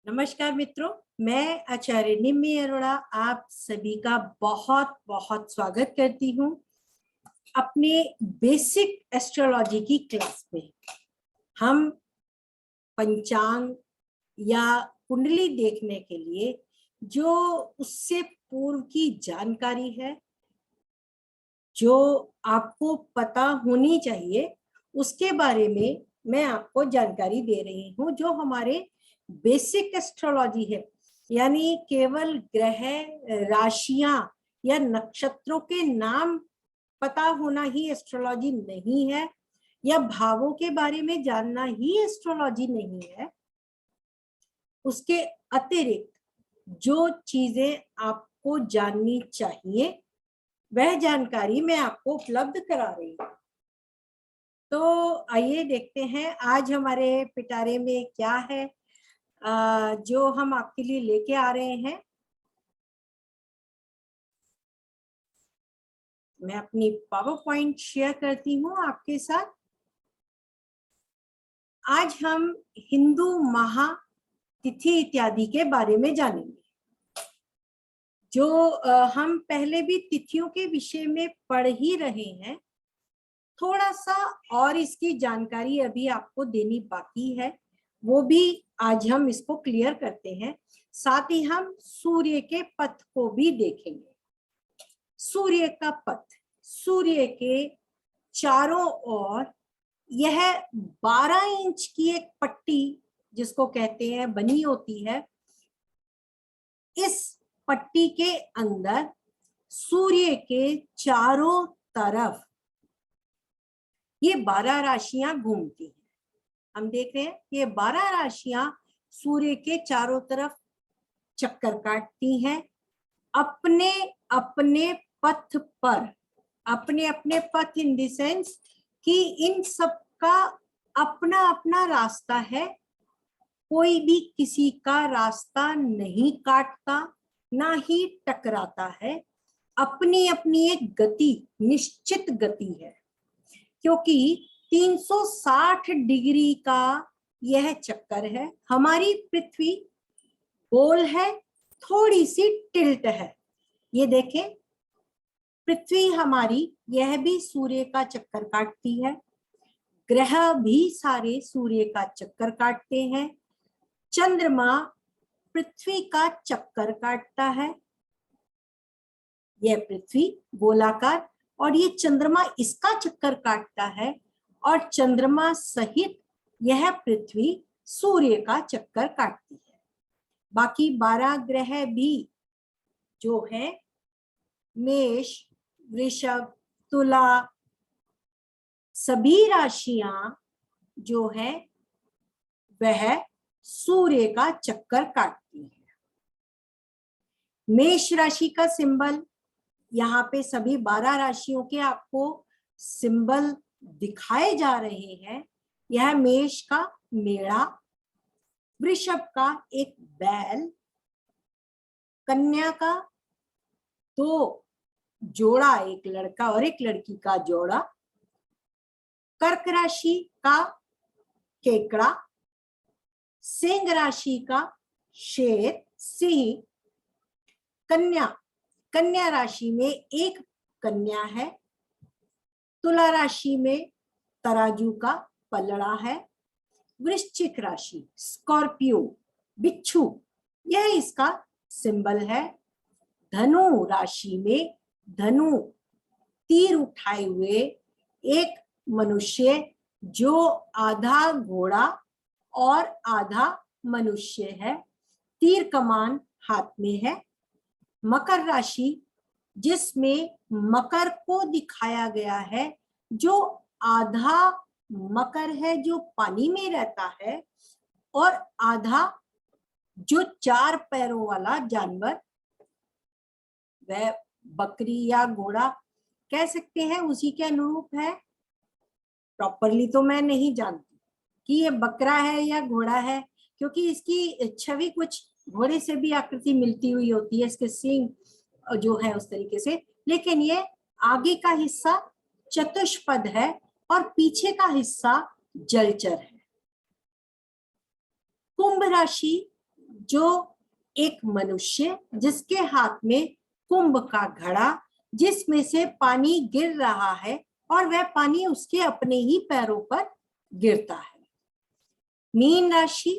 नमस्कार मित्रों, मैं आचार्य निम्मी अरोड़ा आप सभी का बहुत बहुत स्वागत करती हूँ अपने बेसिक एस्ट्रोलॉजी की क्लास में। हम पंचांग या कुंडली देखने के लिए जो उससे पूर्व की जानकारी है, जो आपको पता होनी चाहिए, उसके बारे में मैं आपको जानकारी दे रही हूँ। जो हमारे बेसिक एस्ट्रोलॉजी है, यानी केवल ग्रह, राशियां या नक्षत्रों के नाम पता होना ही एस्ट्रोलॉजी नहीं है, या भावों के बारे में जानना ही एस्ट्रोलॉजी नहीं है। उसके अतिरिक्त जो चीजें आपको जाननी चाहिए वह जानकारी मैं आपको उपलब्ध करा रही हूँ। तो आइए देखते हैं आज हमारे पिटारे में क्या है जो हम आपके लिए लेके आ रहे हैं। मैं अपनी पावर पॉइंट शेयर करती हूँ आपके साथ। आज हम हिंदू माह तिथि इत्यादि के बारे में जानेंगे। जो हम पहले भी तिथियों के विषय में पढ़ ही रहे हैं, थोड़ा सा और इसकी जानकारी अभी आपको देनी बाकी है, वो भी आज हम इसको क्लियर करते हैं। साथ ही हम सूर्य के पथ को भी देखेंगे। सूर्य का पथ, सूर्य के चारों ओर यह 12 इंच की एक पट्टी जिसको कहते हैं बनी होती है। इस पट्टी के अंदर सूर्य के चारों तरफ ये 12 राशियां घूमती हैं। हम देख रहे हैं ये 12 राशियां सूर्य के चारों तरफ चक्कर काटती हैं अपने अपने पथ पर। अपने अपने पथ इन द सेंस कि इन सब का अपना अपना रास्ता है। कोई भी किसी का रास्ता नहीं काटता, ना ही टकराता है। अपनी अपनी एक गति, निश्चित गति है, क्योंकि 360 डिग्री का यह चक्कर है। हमारी पृथ्वी गोल है, थोड़ी सी टिल्ट है। ये देखें, पृथ्वी हमारी यह भी सूर्य का चक्कर काटती है। ग्रह भी सारे सूर्य का चक्कर काटते हैं। चंद्रमा पृथ्वी का चक्कर काटता है। यह पृथ्वी गोलाकार और ये चंद्रमा इसका चक्कर काटता है, और चंद्रमा सहित यह पृथ्वी सूर्य का चक्कर काटती है। बाकी 12 ग्रह भी जो है, मेष, वृषभ, तुला, सभी राशियां जो है वह सूर्य का चक्कर काटती है। मेष राशि का सिंबल, यहाँ पे सभी 12 राशियों के आपको सिंबल दिखाए जा रहे हैं। यह मेष का मेढ़ा, वृषभ का एक बैल, कन्या का 2 जोड़ा, एक लड़का और एक लड़की का जोड़ा, कर्क राशि का केकड़ा, सिंह राशि का शेर, सिंह, कन्या राशि में एक कन्या है, तुला राशि में तराजू का पलड़ा है, वृश्चिक राशि स्कॉर्पियो, बिच्छू, यह इसका सिंबल है। धनु राशि में धनु, तीर उठाए हुए एक मनुष्य जो आधा घोड़ा और आधा मनुष्य है, तीर कमान हाथ में है। मकर राशि, जिसमें मकर को दिखाया गया है, जो आधा मकर है जो पानी में रहता है, और आधा जो 4 पैरों वाला जानवर, वह बकरी या घोड़ा कह सकते हैं, उसी के अनुरूप है। प्रॉपरली तो मैं नहीं जानती कि ये बकरा है या घोड़ा है, क्योंकि इसकी छवि कुछ घोड़े से भी आकृति मिलती हुई होती है, इसके सींग जो है उस तरीके से। लेकिन ये आगे का हिस्सा चतुष्पद है और पीछे का हिस्सा जलचर है। कुंभ राशि जो एक मनुष्य जिसके हाथ में कुंभ का घड़ा, जिसमें से पानी गिर रहा है और वह पानी उसके अपने ही पैरों पर गिरता है। मीन राशि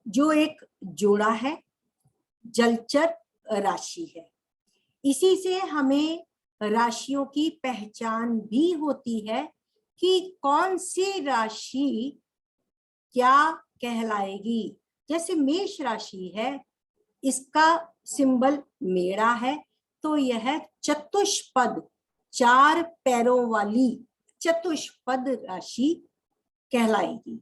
जो एक जोड़ा है, जलचर राशि है। इसी से हमें राशियों की पहचान भी होती है कि कौन सी राशि क्या कहलाएगी। जैसे मेष राशि है, इसका सिंबल मेढ़ा है, तो यह चतुष्पद, 4 पैरों वाली चतुष्पद राशि कहलाएगी।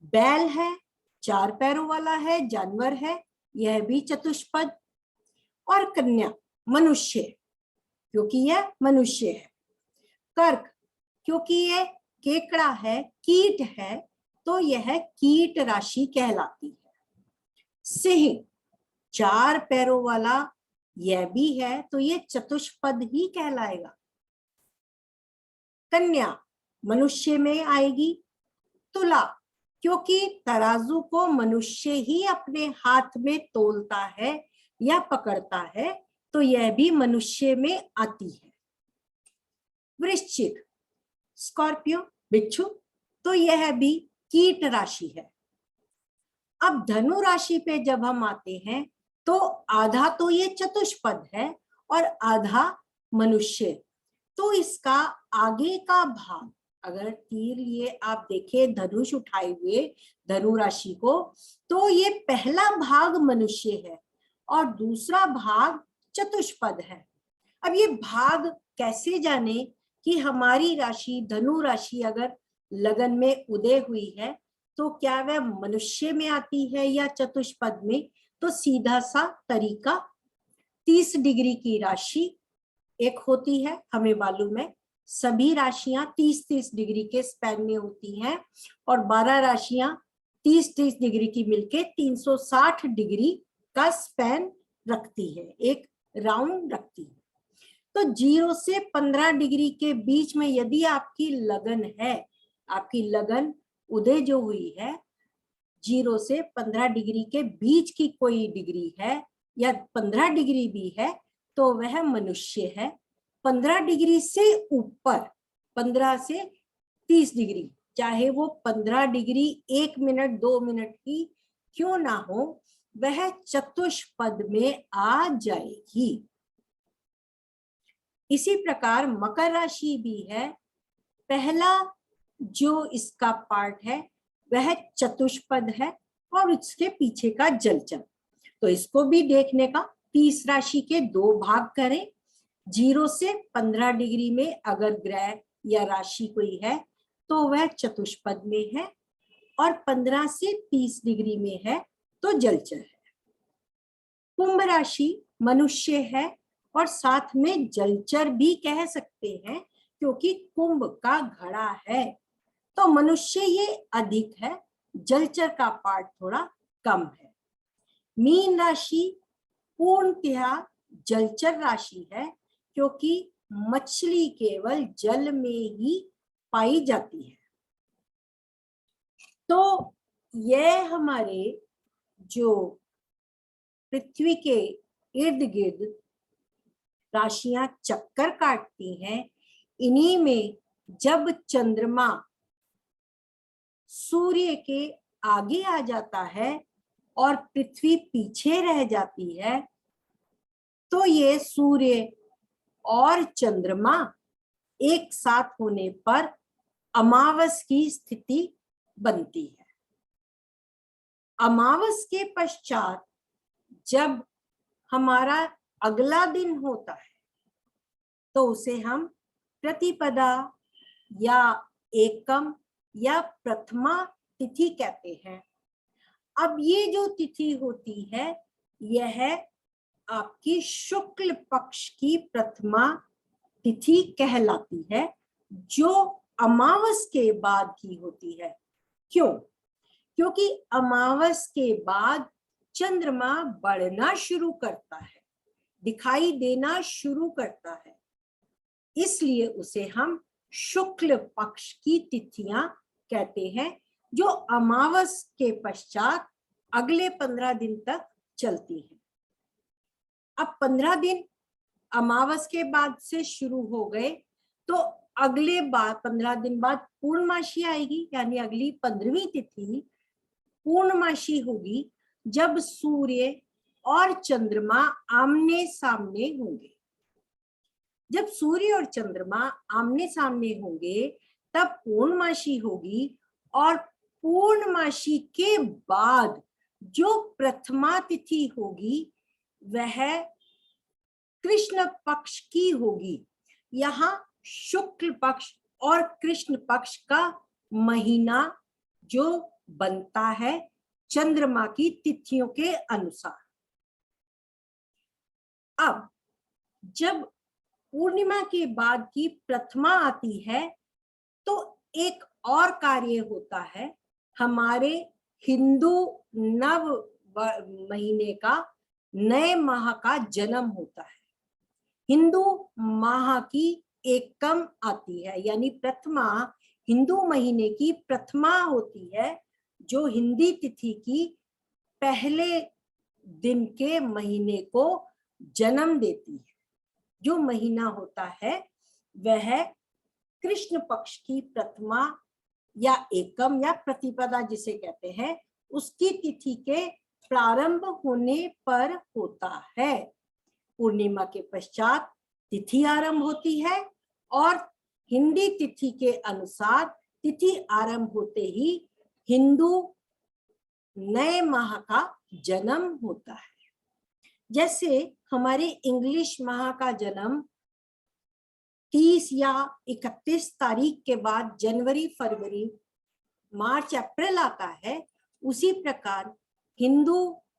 बैल है, 4 पैरों वाला है, जानवर है, यह भी चतुष्पद। और कन्या मनुष्य, क्योंकि यह मनुष्य है। कर्क क्योंकि यह केकड़ा है, कीट है, तो यह कीट राशि कहलाती है। सिंह 4 पैरों वाला यह भी है, तो यह चतुष्पद ही कहलाएगा। कन्या मनुष्य में आएगी। तुला क्योंकि तराजू को मनुष्य ही अपने हाथ में तोलता है या पकड़ता है, तो यह भी मनुष्य में आती है। वृश्चिक स्कॉर्पियो बिच्छू, तो यह भी कीट राशि है। अब धनु राशि पे जब हम आते हैं तो आधा तो ये चतुष्पद है और आधा मनुष्य, तो इसका आगे का भाग, अगर तीर ये आप देखें धनुष उठाए हुए धनु राशि को, तो ये पहला भाग मनुष्य है और दूसरा भाग चतुष्पद है। अब ये भाग कैसे जाने कि हमारी राशि धनु राशि अगर लगन में उदय हुई है तो क्या वह मनुष्य में आती है या चतुष्पद में? तो सीधा सा तरीका, 30 डिग्री की राशि एक होती है, हमें मालूम है सभी राशियां 30-30 डिग्री के स्पैन में होती हैं और 12 राशियां 30-30 डिग्री की मिलके 360 डिग्री का स्पैन रखती है, एक राउंड रखती है। तो 0 से 15 डिग्री के बीच में यदि आपकी लगन है, आपकी लगन उदय जो हुई है 0 से 15 डिग्री के बीच की कोई डिग्री है या 15 डिग्री भी है, तो वह मनुष्य है। 15 डिग्री से ऊपर, 15 से 30 डिग्री, चाहे वो 15 डिग्री 1 मिनट 2 मिनट की क्यों ना हो, वह चतुष्पद में आ जाएगी। इसी प्रकार मकर राशि भी है, पहला जो इसका पार्ट है वह चतुष्पद है और इसके पीछे का जलचर, तो इसको भी देखने का 30 राशि के 2 भाग करें। 0 से 15 डिग्री में अगर ग्रह या राशि कोई है तो वह चतुष्पद में है और 15 से 30 डिग्री में है तो जलचर है। कुंभ राशि मनुष्य है और साथ में जलचर भी कह सकते हैं क्योंकि कुंभ का घड़ा है, तो मनुष्य ये अधिक है, जलचर का पार्ट थोड़ा कम है। मीन राशि पूर्णतः जलचर राशि है क्योंकि मछली केवल जल में ही पाई जाती है। तो यह हमारे जो पृथ्वी के इर्द गिर्द राशियां चक्कर काटती हैं, इन्हीं में जब चंद्रमा सूर्य के आगे आ जाता है और पृथ्वी पीछे रह जाती है, तो ये सूर्य और चंद्रमा एक साथ होने पर अमावस की स्थिति बनती है। अमावस के पश्चात जब हमारा अगला दिन होता है तो उसे हम प्रतिपदा या एकम या प्रथमा तिथि कहते हैं। अब ये जो तिथि होती है यह आपकी शुक्ल पक्ष की प्रथमा तिथि कहलाती है, जो अमावस के बाद की होती है। क्यों? क्योंकि अमावस के बाद चंद्रमा बढ़ना शुरू करता है, दिखाई देना शुरू करता है, इसलिए उसे हम शुक्ल पक्ष की तिथियां कहते हैं, जो अमावस के पश्चात अगले 15 दिन तक चलती है। अब 15 दिन अमावस के बाद से शुरू हो गए तो अगले 15 दिन बाद पूर्णमासी आएगी, यानी अगली 15वीं तिथि पूर्णमासी होगी, जब सूर्य और चंद्रमा आमने सामने होंगे। जब सूर्य और चंद्रमा आमने सामने होंगे तब पूर्णमासी होगी, और पूर्णमासी के बाद जो प्रथमा तिथि होगी वह कृष्ण पक्ष की होगी। यहाँ शुक्ल पक्ष और कृष्ण पक्ष का महीना जो बनता है चंद्रमा की तिथियों के अनुसार। अब जब पूर्णिमा के बाद की प्रथमा आती है तो एक और कार्य होता है, हमारे हिंदू नव महीने का, नए माह का जन्म होता है। हिंदू माह की एकम आती है, यानी प्रथमा हिंदू महीने की प्रथमा होती है, जो हिंदी तिथि की पहले दिन के महीने को जन्म देती है। जो महीना होता है वह कृष्ण पक्ष की प्रथमा या एकम या प्रतिपदा जिसे कहते हैं, उसकी तिथि के प्रारंभ होने पर होता है। पूर्णिमा के पश्चात तिथि आरंभ होती है और हिंदी तिथि के अनुसार तिथि आरंभ होते ही हिंदू नए माह का जन्म होता है। जैसे हमारे इंग्लिश माह का जन्म 30 या 31 तारीख के बाद जनवरी, फरवरी, मार्च, अप्रैल आता है, उसी प्रकार हिंदू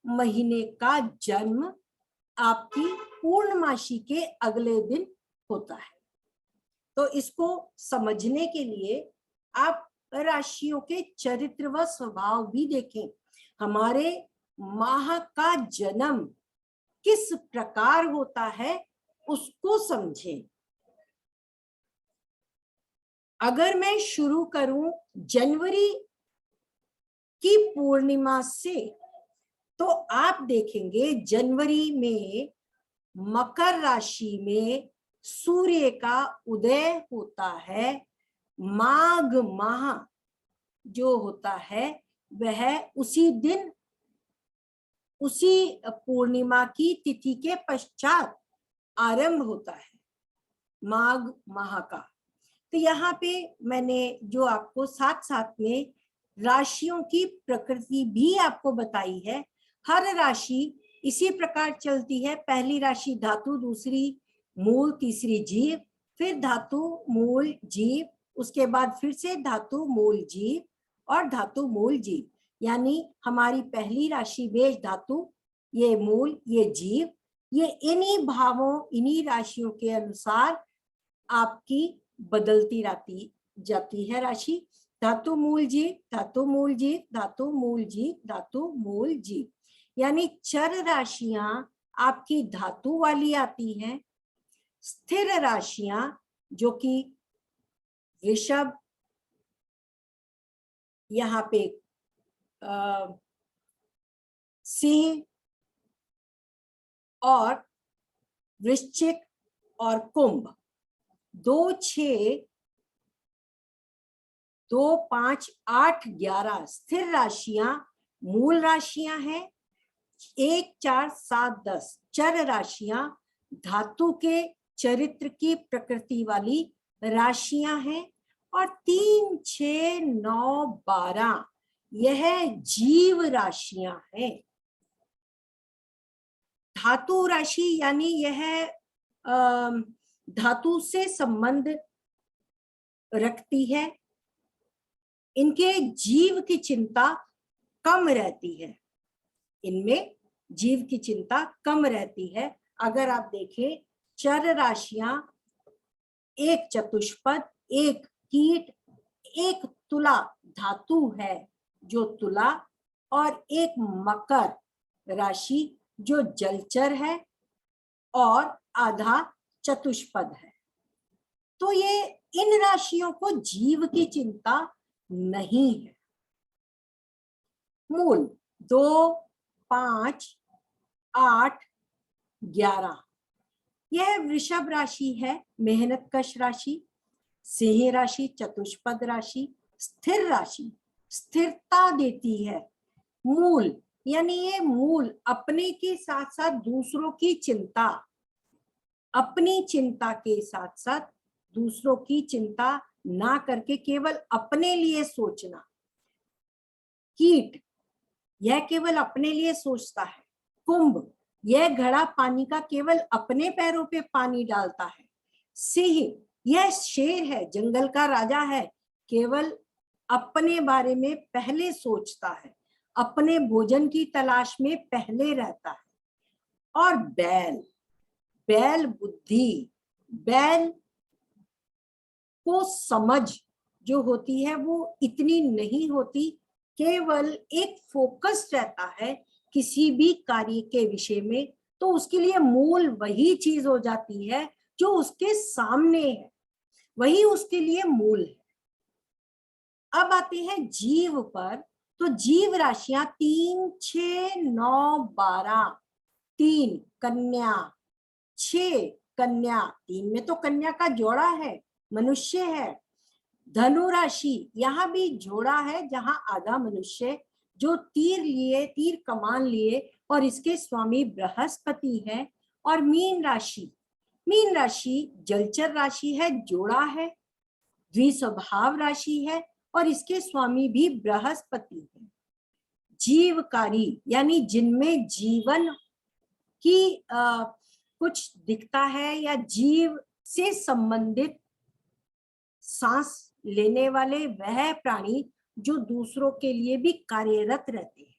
महीने का जन्म आपकी पूर्णमासी के अगले दिन होता है। तो इसको समझने के लिए आप राशियों के चरित्र व स्वभाव भी देखें, हमारे माह का जन्म किस प्रकार होता है उसको समझें। अगर मैं शुरू करूं जनवरी की पूर्णिमा से, तो आप देखेंगे जनवरी में मकर राशि में सूर्य का उदय होता है। माघ माह जो होता है वह उसी दिन, उसी पूर्णिमा की तिथि के पश्चात आरंभ होता है, माघ माह का। तो यहाँ पे मैंने जो आपको साथ साथ में राशियों की प्रकृति भी आपको बताई है। हर राशि इसी प्रकार चलती है, पहली राशि धातु, दूसरी मूल, तीसरी जीव, फिर धातु मूल जीव, उसके बाद फिर से धातु मूल जीव और धातु मूल जीव। यानी हमारी पहली राशि मेष धातु, ये मूल, ये जीव, ये इन्हीं भावों, इन्हीं राशियों के अनुसार आपकी बदलती जाती है राशि। धातु मूल जीव, धातु मूल जीव, धातु मूल जीव, धातु मूल जीव, यानी चर राशियां आपकी धातु वाली आती हैं। स्थिर राशियां जो कि वृषभ, यहाँ पे सिंह और वृश्चिक और कुंभ, 2, 6, 2, 5, 8, 11 स्थिर राशियां मूल राशियां हैं। 1, 4, 7, 10 चर राशियां धातु के चरित्र की प्रकृति वाली राशियां हैं। और 3, 6, 9, 12 यह जीव राशियां हैं। धातु राशि यानी यह धातु से संबंध रखती है, इनके जीव की चिंता कम रहती है, इनमें जीव की चिंता कम रहती है। अगर आप देखें चर राशियां, एक चतुष्पद, एक कीट, एक तुला धातु है जो तुला, और एक मकर राशि जो जलचर है और आधा चतुष्पद है। तो ये इन राशियों को जीव की चिंता नहीं है। मूल 2, 5, 8, 11। यह वृषभ राशि है, मेहनत कश राशि। सिंह राशि चतुष्पद राशि, स्थिर राशि, स्थिरता देती है। मूल यानी ये मूल अपने के साथ साथ दूसरों की चिंता, अपनी चिंता के साथ साथ दूसरों की चिंता ना करके केवल अपने लिए सोचना। कीट यह केवल अपने लिए सोचता है। कुंभ यह घड़ा पानी का केवल अपने पैरों पे पानी डालता है। सिंह यह शेर है, जंगल का राजा है, केवल अपने बारे में पहले सोचता है, अपने भोजन की तलाश में पहले रहता है। और बैल, बैल बुद्धि, बैल को समझ जो होती है वो इतनी नहीं होती, केवल एक फोकस रहता है किसी भी कार्य के विषय में, तो उसके लिए मूल वही चीज हो जाती है जो उसके सामने है, वही उसके लिए मूल है। अब आते हैं जीव पर। तो जीव राशियां 3, 6, 9, 12। 3 कन्या, 6 कन्या, 3 में तो कन्या का जोड़ा है, मनुष्य है। धनु राशि यहाँ भी जोड़ा है, जहां आधा मनुष्य जो तीर लिए, तीर कमान लिए, और इसके स्वामी बृहस्पति है। और मीन राशि, मीन राशि जलचर राशि है, जोड़ा है, द्विस्वभाव राशि है, और इसके स्वामी भी बृहस्पति है। जीवकारी यानी जिनमें जीवन की कुछ दिखता है, या जीव से संबंधित सांस लेने वाले वह प्राणी जो दूसरों के लिए भी कार्यरत रहते हैं।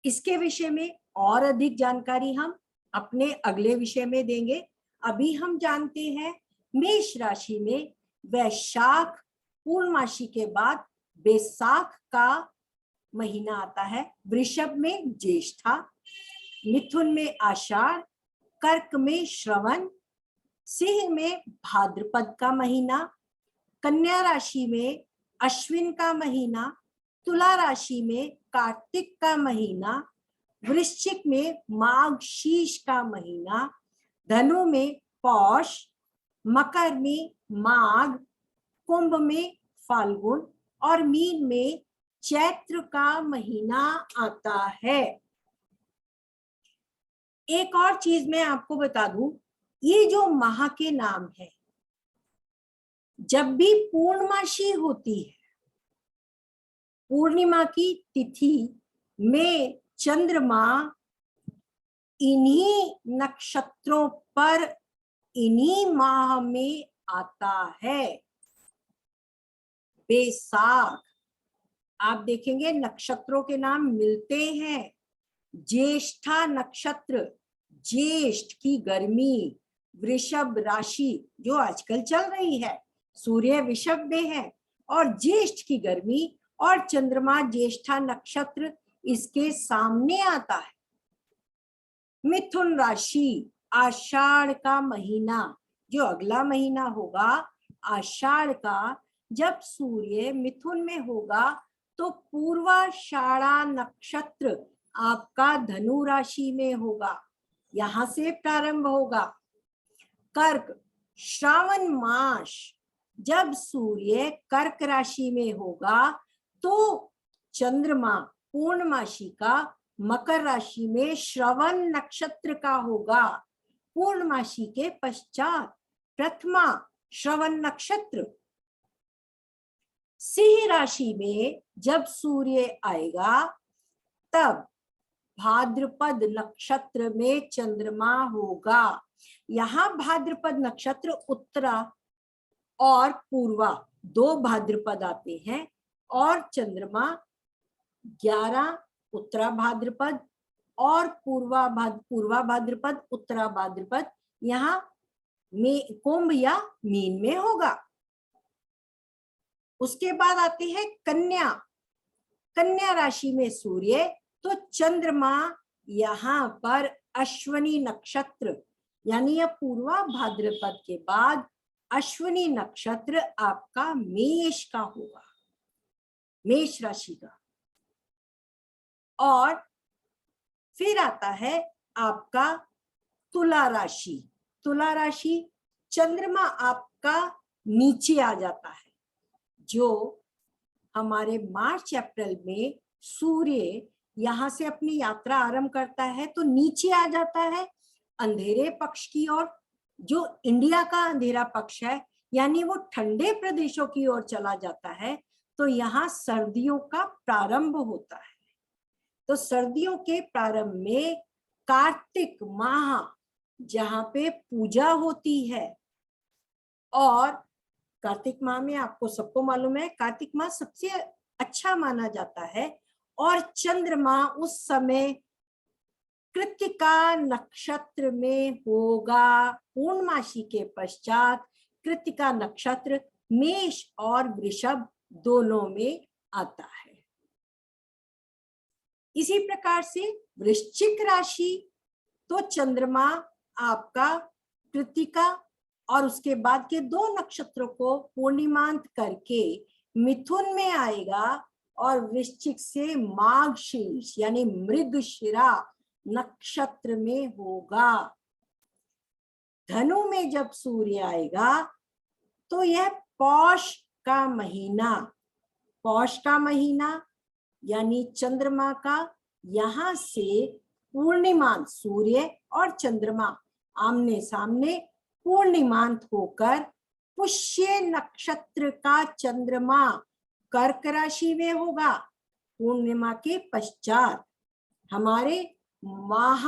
इसके विषय में और अधिक जानकारी हम अपने अगले विषय में देंगे। अभी हम जानते हैं मेष राशि में वैशाख पूर्णमासी के बाद बैसाख का महीना आता है, वृषभ में ज्येष्ठा, मिथुन में आषाढ़, कर्क में श्रवण, सिंह में भाद्रपद का महीना, कन्या राशि में अश्विन का महीना, तुला राशि में कार्तिक का महीना, वृश्चिक में माघ शीश का महीना, धनु में पौष, मकर में माघ, कुंभ में फाल्गुन, और मीन में चैत्र का महीना आता है। एक और चीज मैं आपको बता दूं, ये जो माह के नाम है, जब भी पूर्णमासी होती है, पूर्णिमा की तिथि में चंद्रमा इन्हीं नक्षत्रों पर, इन्हीं माह में आता है। बैसाख, आप देखेंगे नक्षत्रों के नाम मिलते हैं। ज्येष्ठा नक्षत्र, ज्येष्ठ की गर्मी, वृषभ राशि जो आजकल चल रही है, सूर्य वृषभ में है, और ज्येष्ठ की गर्मी, और चंद्रमा ज्येष्ठा नक्षत्र इसके सामने आता है। मिथुन राशि, आषाढ़ का महीना, जो अगला महीना होगा आषाढ़ का, जब सूर्य मिथुन में होगा तो पूर्वाषाढ़ा नक्षत्र आपका धनु राशि में होगा, यहां से प्रारंभ होगा। कर्क, श्रावण मास, जब सूर्य कर्क राशि में होगा तो चंद्रमा पूर्णमासी का मकर राशि में श्रवण नक्षत्र का होगा। पूर्णमासी के पश्चात प्रथमा श्रवण नक्षत्र। सिंह राशि में जब सूर्य आएगा तब भाद्रपद नक्षत्र में चंद्रमा होगा। यहाँ भाद्रपद नक्षत्र उत्तरा और पूर्वा 2 भाद्रपद आते हैं, और चंद्रमा 11 उत्तरा भाद्रपद और पूर्वा भाद्रपद, उत्तरा भाद्रपद यहाँ में कुंभ या मीन में होगा। उसके बाद आते हैं कन्या, कन्या राशि में सूर्य, तो चंद्रमा यहाँ पर अश्विनी नक्षत्र, यानी यह पूर्वा भाद्रपद के बाद अश्विनी नक्षत्र आपका मेष का होगा, मेष राशि का। और फिर आता है आपका तुला राशि। तुला राशि चंद्रमा आपका नीचे आ जाता है। जो हमारे मार्च अप्रैल में सूर्य यहाँ से अपनी यात्रा आरंभ करता है तो नीचे आ जाता है अंधेरे पक्ष की ओर, जो इंडिया का अंधेरा पक्ष है, यानी वो ठंडे प्रदेशों की ओर चला जाता है। तो यहाँ सर्दियों का प्रारंभ होता है। तो सर्दियों के प्रारंभ में कार्तिक माह, जहाँ पे पूजा होती है, और कार्तिक माह में आपको सबको मालूम है कार्तिक माह सबसे अच्छा माना जाता है, और चंद्रमा उस समय कृत्तिका नक्षत्र में होगा। पूर्णमासी के पश्चात कृत्तिका नक्षत्र मेष और वृषभ दोनों में आता है। इसी प्रकार से वृश्चिक राशि, तो चंद्रमा आपका कृत्तिका और उसके बाद के 2 नक्षत्रों को पूर्णिमांत करके मिथुन में आएगा और वृश्चिक से माघशीर्ष यानी मृगशिरा नक्षत्र में होगा। धनु में जब सूर्य आएगा तो यह पौष का महीना, पौष का महीना यानी चंद्रमा का यहाँ से पूर्णिमांत, सूर्य और चंद्रमा आमने सामने पूर्णिमांत होकर पुष्य नक्षत्र का चंद्रमा कर्क राशि में होगा। पूर्णिमा के पश्चात हमारे माह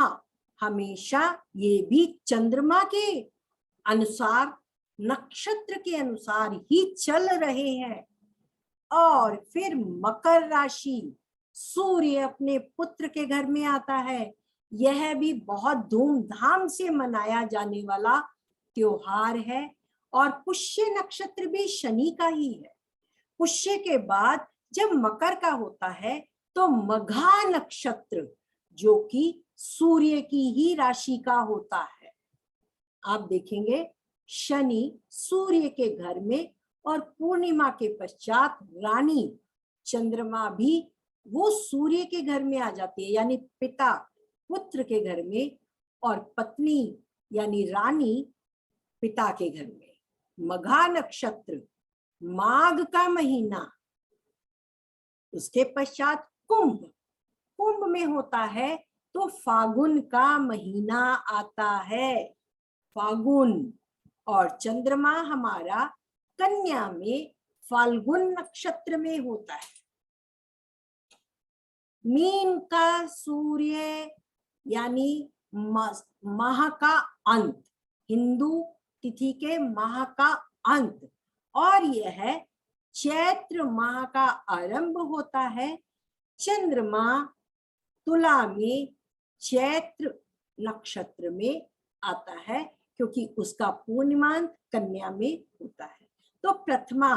हमेशा ये भी चंद्रमा के अनुसार, नक्षत्र के अनुसार ही चल रहे हैं। और फिर मकर राशि, सूर्य अपने पुत्र के घर में आता है। यह भी बहुत धूमधाम से मनाया जाने वाला त्योहार है, और पुष्य नक्षत्र भी शनि का ही है। पुष्य के बाद जब मकर का होता है तो मघा नक्षत्र, जो कि सूर्य की ही राशि का होता है। आप देखेंगे शनि सूर्य के घर में, और पूर्णिमा के पश्चात रानी चंद्रमा भी वो सूर्य के घर में आ जाती है, यानी पिता पुत्र के घर में, और पत्नी यानी रानी पिता के घर में। मघा नक्षत्र, माघ का महीना, उसके पश्चात कुंभ, कुंभ में होता है तो फागुन का महीना आता है, फागुन, और चंद्रमा हमारा कन्या में फाल्गुन नक्षत्र में होता है। मीन का सूर्य यानी माह का अंत, हिंदू तिथि के माह का अंत, और यह चैत्र माह का आरंभ होता है। चंद्रमा तुला में चैत्र नक्षत्र में आता है, क्योंकि उसका पूर्णिमांत कन्या में होता है। तो प्रथमा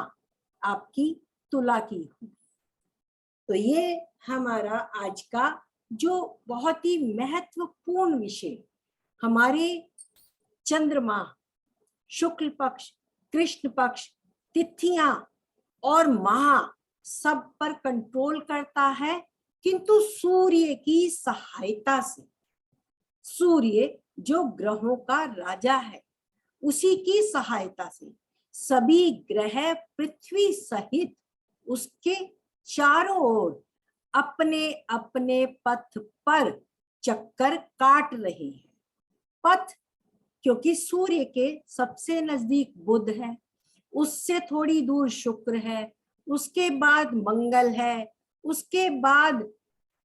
आपकी तुला की हुई। तो ये हमारा आज का जो बहुत ही महत्वपूर्ण विषय, हमारे चंद्रमा, शुक्ल पक्ष, कृष्ण पक्ष, तिथियां और माह सब पर कंट्रोल करता है, किंतु सूर्य की सहायता से। सूर्य जो ग्रहों का राजा है, उसी की सहायता से सभी ग्रह पृथ्वी सहित उसके चारों ओर अपने अपने पथ पर चक्कर काट रहे हैं। पथ क्योंकि सूर्य के सबसे नजदीक बुध है, उससे थोड़ी दूर शुक्र है, उसके बाद मंगल है, उसके बाद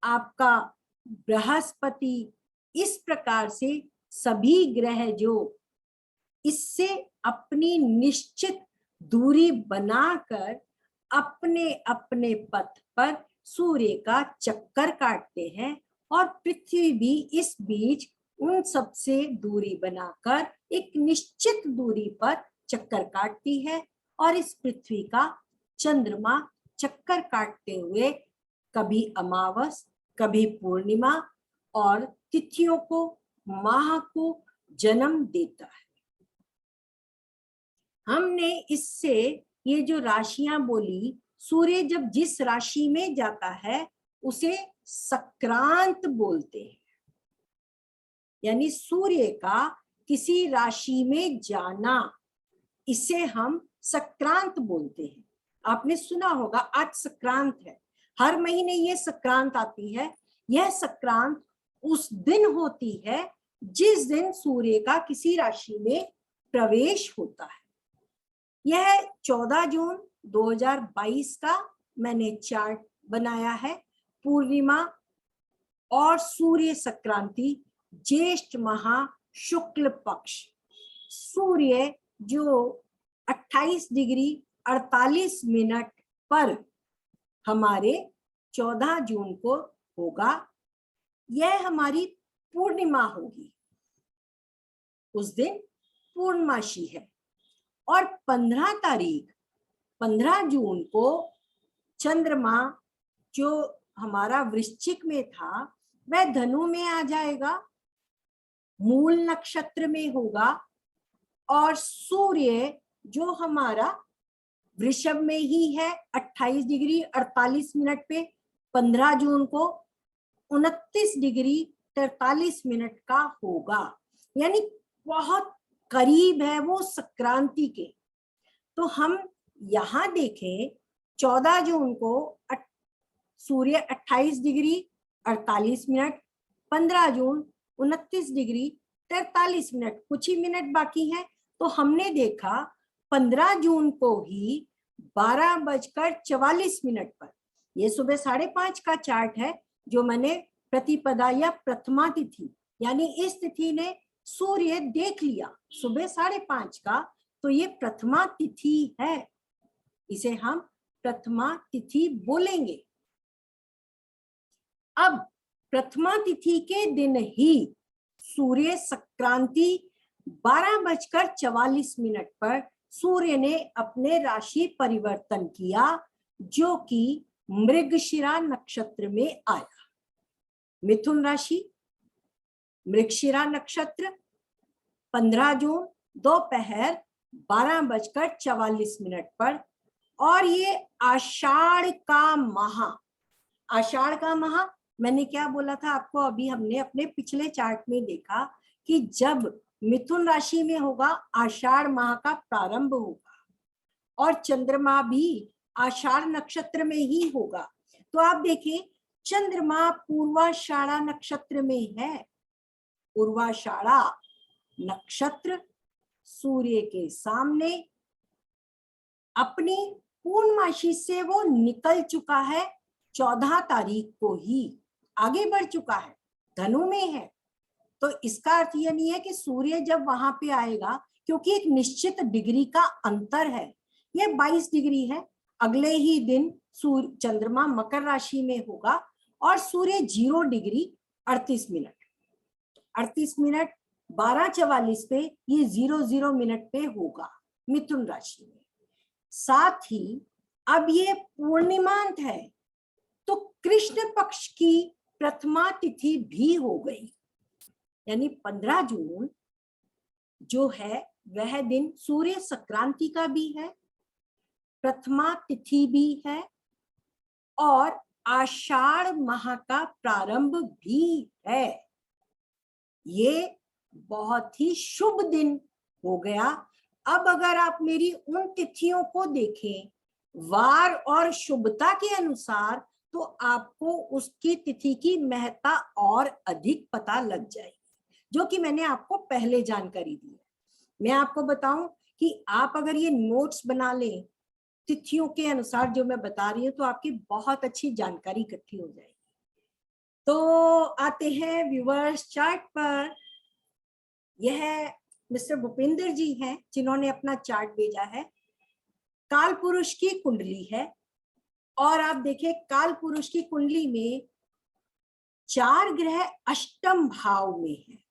आपका बृहस्पति। इस प्रकार से सभी ग्रह जो इससे अपनी निश्चित दूरी बनाकर अपने अपने पथ पर सूर्य का चक्कर काटते हैं, और पृथ्वी भी इस बीच उन सब से दूरी बनाकर एक निश्चित दूरी पर चक्कर काटती है। और इस पृथ्वी का चंद्रमा चक्कर काटते हुए कभी अमावस, कभी पूर्णिमा और तिथियों को, माह को जन्म देता है। हमने इससे ये जो राशियां बोली, सूर्य जब जिस राशि में जाता है उसे संक्रांत बोलते हैं, यानी सूर्य का किसी राशि में जाना, इसे हम संक्रांत बोलते हैं। आपने सुना होगा आज संक्रांत है, हर महीने ये संक्रांत आती है। यह संक्रांत उस दिन होती है जिस दिन सूर्य का किसी राशि में प्रवेश होता है। यह 14 जून 2022 का मैंने चार्ट बनाया है। पूर्णिमा और सूर्य संक्रांति ज्येष्ठ माह शुक्ल पक्ष, सूर्य जो 28 डिग्री 48 मिनट पर हमारे 14 जून को होगा, यह हमारी पूर्णिमा होगी। उस दिन पूर्णमासी है। और 15 जून को चंद्रमा जो हमारा वृश्चिक में था वह धनु में आ जाएगा, मूल नक्षत्र में होगा। और सूर्य जो हमारा वृषभ में ही है 28 डिग्री 48 मिनट पे 15 जून को 29 डिग्री 43 मिनट का होगा, यानी बहुत करीब है वो संक्रांति के। तो हम यहाँ देखें 14 जून को सूर्य 28 डिग्री 48 मिनट, 15 जून 29 डिग्री 43 मिनट, कुछ ही मिनट बाकी है। तो हमने देखा 15 जून को ही 12:44 पर, ये सुबह 5:30 का चार्ट है जो मैंने प्रतिपदा या प्रथमा तिथि, यानी इस तिथि ने सूर्य देख लिया सुबह 5:30 का, तो ये प्रथमा तिथि है, इसे हम प्रथमा तिथि बोलेंगे। अब प्रथमा तिथि के दिन ही सूर्य संक्रांति 12:44 पर सूर्य ने अपने राशि परिवर्तन किया, जो कि मृगशिरा नक्षत्र में आया। मिथुन राशि, मृगशिरा नक्षत्र, 15 जून दोपहर 12:44 पर। और ये आषाढ़ का माह, आषाढ़ का माह मैंने क्या बोला था आपको, अभी हमने अपने पिछले चार्ट में देखा कि जब मिथुन राशि में होगा आषाढ़ माह का प्रारंभ होगा और चंद्रमा भी आषाढ़ नक्षत्र में ही होगा। तो आप देखें चंद्रमा पूर्वाषाढ़ा नक्षत्र में है, पूर्वाषाढ़ा नक्षत्र सूर्य के सामने अपनी पूर्णमासी से वो निकल चुका है, 14 तारीख को ही आगे बढ़ चुका है, धनु में है। तो इसका अर्थ यह नहीं है कि सूर्य जब वहां पे आएगा, क्योंकि एक निश्चित डिग्री का अंतर है, ये 22 डिग्री है, अगले ही दिन सूर्य चंद्रमा मकर राशि में होगा और सूर्य 0 डिग्री 38 मिनट 12:44 पे ये 00 मिनट पे होगा मिथुन राशि में। साथ ही अब ये पूर्णिमांत है, तो कृष्ण पक्ष की प्रथमा तिथि भी हो गई, यानी 15 जून जो है वह दिन सूर्य संक्रांति का भी है, प्रथमा तिथि भी है और आषाढ़ माह का प्रारंभ भी है। ये बहुत ही शुभ दिन हो गया। अब अगर आप मेरी उन तिथियों को देखें वार और शुभता के अनुसार, तो आपको उसकी तिथि की महत्ता और अधिक पता लग जाएगी, जो कि मैंने आपको पहले जानकारी दी है। मैं आपको बताऊं कि आप अगर ये नोट्स बना लें तिथियों के अनुसार जो मैं बता रही हूँ, तो आपकी बहुत अच्छी जानकारी इकट्ठी हो जाएगी। तो आते हैं व्यूअर्स चार्ट पर। यह मिस्टर भूपेंद्र जी हैं जिन्होंने अपना चार्ट भेजा है। काल पुरुष की कुंडली है और आप देखें काल पुरुष की कुंडली में 4 ग्रह अष्टम भाव में है,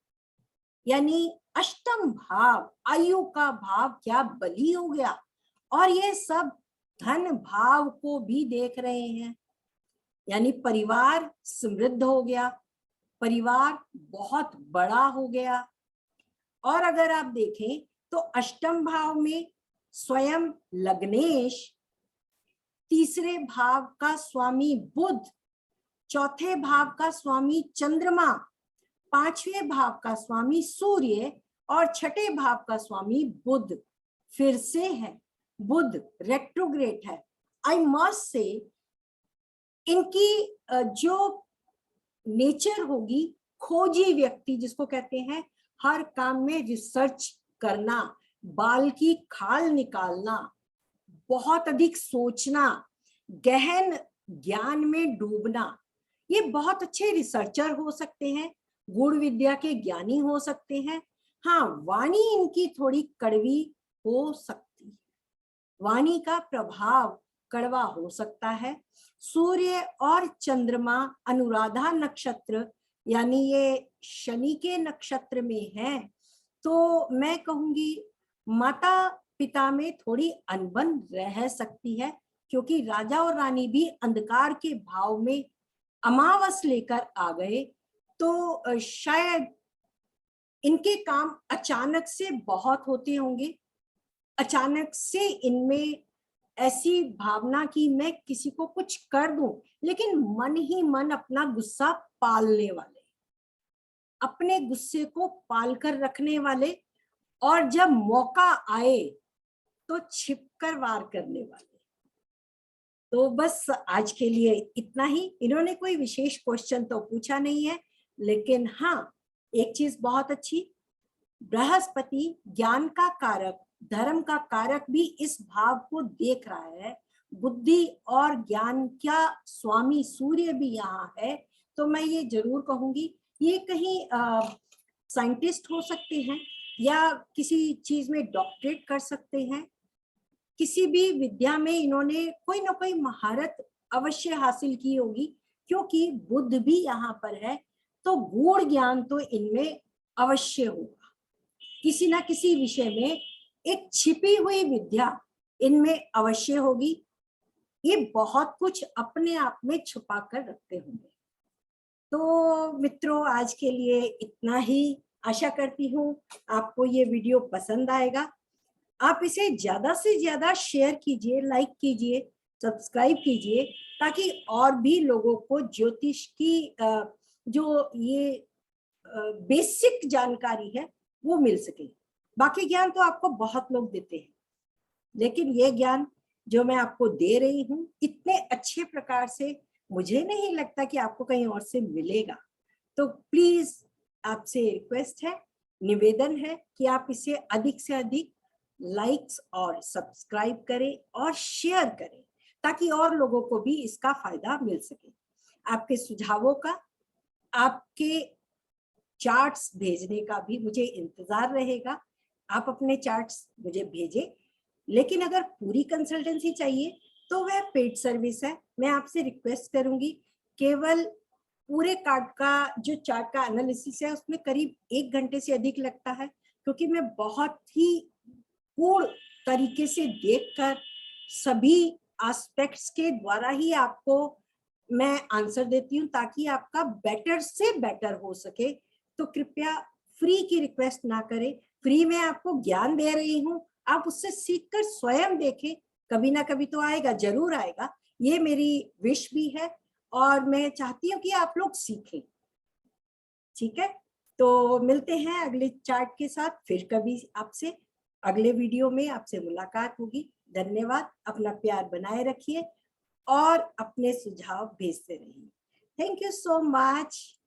यानी अष्टम भाव आयु का भाव क्या बली हो गया, और ये सब धन भाव को भी देख रहे हैं, यानी परिवार समृद्ध हो गया, परिवार बहुत बड़ा हो गया। और अगर आप देखें तो अष्टम भाव में स्वयं लग्नेश, तीसरे भाव का स्वामी बुध चौथे भाव का स्वामी चंद्रमा, पांचवें भाव का स्वामी सूर्य और छठे भाव का स्वामी बुध फिर से है। बुध रेट्रोग्रेड है। आई मस्ट से इनकी जो नेचर होगी, खोजी व्यक्ति जिसको कहते हैं, हर काम में रिसर्च करना, बाल की खाल निकालना, बहुत अधिक सोचना, गहन ज्ञान में डूबना, ये बहुत अच्छे रिसर्चर हो सकते हैं, गुण विद्या के ज्ञानी हो सकते हैं। हाँ, वाणी इनकी थोड़ी कड़वी हो सकती है, वाणी का प्रभाव कड़वा हो सकता है। सूर्य और चंद्रमा अनुराधा नक्षत्र यानी ये शनि के नक्षत्र में है, तो मैं कहूंगी माता पिता में थोड़ी अनबन रह सकती है, क्योंकि राजा और रानी भी अंधकार के भाव में अमावस लेकर आ गए, तो शायद इनके काम अचानक से बहुत होते होंगे। अचानक से इनमें ऐसी भावना कि मैं किसी को कुछ कर दूं, लेकिन मन ही मन अपना गुस्सा पालने वाले, अपने गुस्से को पाल कर रखने वाले, और जब मौका आए तो छिपकर वार करने वाले। तो बस आज के लिए इतना ही। इन्होंने कोई विशेष क्वेश्चन तो पूछा नहीं है, लेकिन हाँ, एक चीज बहुत अच्छी, बृहस्पति ज्ञान का कारक, धर्म का कारक भी इस भाव को देख रहा है, बुद्धि और ज्ञान का स्वामी सूर्य भी यहाँ है, तो मैं ये जरूर कहूंगी ये कहीं साइंटिस्ट हो सकते हैं, या किसी चीज में डॉक्टरेट कर सकते हैं, किसी भी विद्या में इन्होंने कोई ना कोई महारत अवश्य हासिल की होगी, क्योंकि बुध भी यहाँ पर है, तो गूढ़ ज्ञान तो इनमें अवश्य होगा। किसी ना किसी विषय में एक छिपी हुई विद्या इनमें अवश्य होगी। ये बहुत कुछ अपने आप में छुपा कर रखते होंगे। तो मित्रों, आज के लिए इतना ही। आशा करती हूँ आपको ये वीडियो पसंद आएगा। आप इसे ज्यादा से ज्यादा शेयर कीजिए, लाइक कीजिए, सब्सक्राइब कीजिए, ताकि और भी लोगों को ज्योतिष की जो ये बेसिक जानकारी है वो मिल सके। बाकी ज्ञान तो आपको बहुत लोग देते हैं, लेकिन ये ज्ञान जो मैं आपको दे रही हूँ इतने अच्छे प्रकार से मुझे नहीं लगता कि आपको कहीं और से मिलेगा। तो प्लीज आपसे रिक्वेस्ट है, निवेदन है कि आप इसे अधिक से अधिक लाइक्स और सब्सक्राइब करें और शेयर करें, ताकि और लोगों को भी इसका फायदा मिल सके। आपके सुझावों का, आपके चार्ट्स भेजने का भी मुझे इंतजार रहेगा। आप अपने चार्ट्स मुझे भेजें, लेकिन अगर पूरी कंसल्टेंसी चाहिए तो वह पेड सर्विस है। मैं आपसे रिक्वेस्ट करूंगी, केवल पूरे कार्ड का जो चार्ट का एनालिसिस है उसमें करीब 1 घंटे से अधिक लगता है, क्योंकि मैं बहुत ही पूर्ण तरीके से देखकर सभी एस्पेक्ट्स के द्वारा ही आपको मैं आंसर देती हूँ, ताकि आपका बेटर से बेटर हो सके। तो कृपया फ्री की रिक्वेस्ट ना करें। फ्री में आपको ज्ञान दे रही हूँ, आप उससे सीखकर स्वयं देखें, कभी ना कभी तो आएगा, जरूर आएगा। ये मेरी विश भी है, और मैं चाहती हूँ कि आप लोग सीखें। ठीक है, तो मिलते हैं अगले चार्ट के साथ, फिर कभी आपसे अगले वीडियो में आपसे मुलाकात होगी। धन्यवाद, अपना प्यार बनाए रखिए और अपने सुझाव भेजते रहिए। Thank you so much.